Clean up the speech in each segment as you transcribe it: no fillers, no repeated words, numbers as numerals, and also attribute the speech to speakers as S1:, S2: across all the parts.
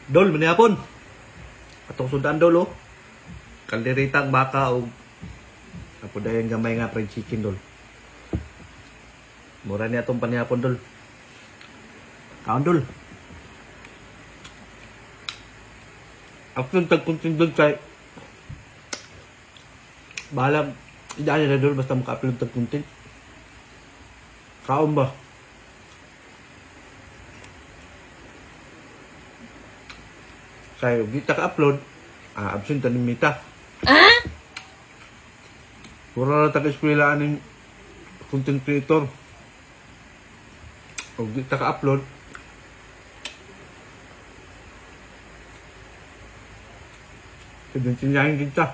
S1: Dol, manihapon. Atong sudan dol, oh. Kalderitang baka o apo dayon gamay nga fried chicken, dol. Mura niya itong panihapon, dol. Kaon, dol. Ako yung tagkunting, dol, kay bahala, idaan niya na, dol, basta maka-upload tagkunting. Kaon ba? Kaya di ta ka-upload, absent ni Mita. Pura na taga-eskwelahan ng content creator. O di ta ka-upload, sinyahin kita.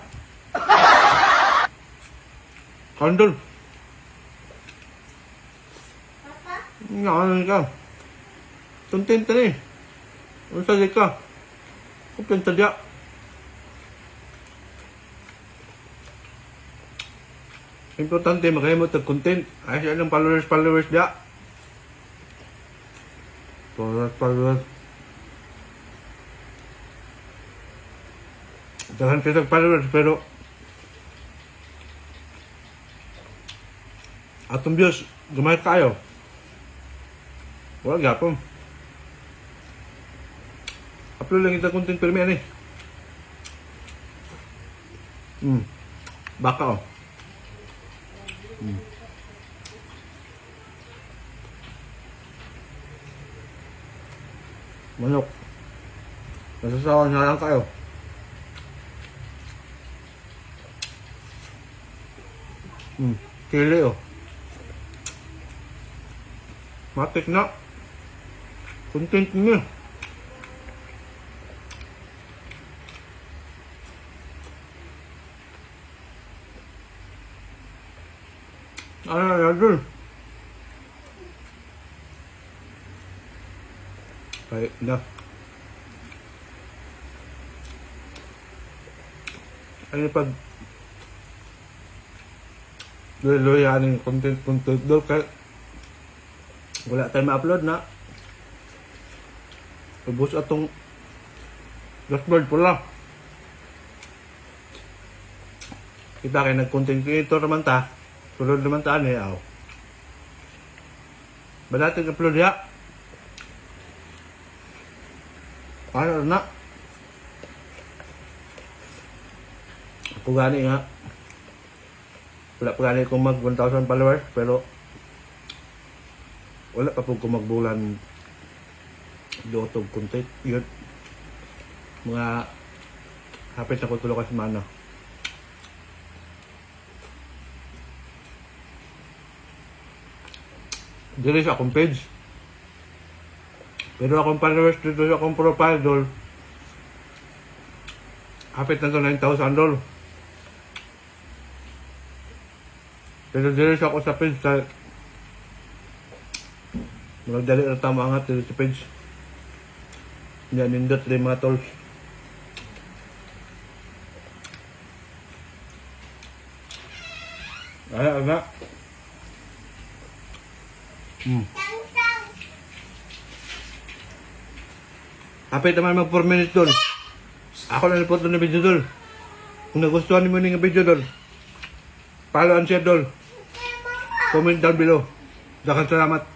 S1: Kandol. Ano ka? Content na eh. Ano sabi ka? Kumplenta dia. Importante magkaya mo tag-content. Ay siya ng followers dia. Followers. Dahan kita followers pero atong views gamay kayo. Wala gapon. Upload lang kita content pero may ano eh. Baka oh. Manok. Nasasawan na lang kayo. Kili oh. Matik na. Content niya. Ano dun? Ay, na. Ano pag luloy-luloyan yung content doon kaya wala tayong ma-upload na. Ubus atong dashboard pula. Kita kayo nag-content creator naman ta. Sulod naman taan eh, aw. Ba natin upload ya? Paano na? Ako gani nga. Wala pa gani kung mag 1,000 followers, pero wala pa po kung magbulan YouTube content. Yun. Mga hapit na kutulo ka semana. Dili sa akong page. Pero akong followers dito sa akong profile, dol. Hapit na to 9,000, dol. Pero dili sa ako sa page sa magdali na tama angat dito sa page. Yan, nindot rin mga tolls. Ay, aga. Hapit naman mag 4 minutes doon. Ako na nilipot doon na video doon. Kung nagustuhan mo ng video doon, follow and share doon. Comment down below. Dakan salamat.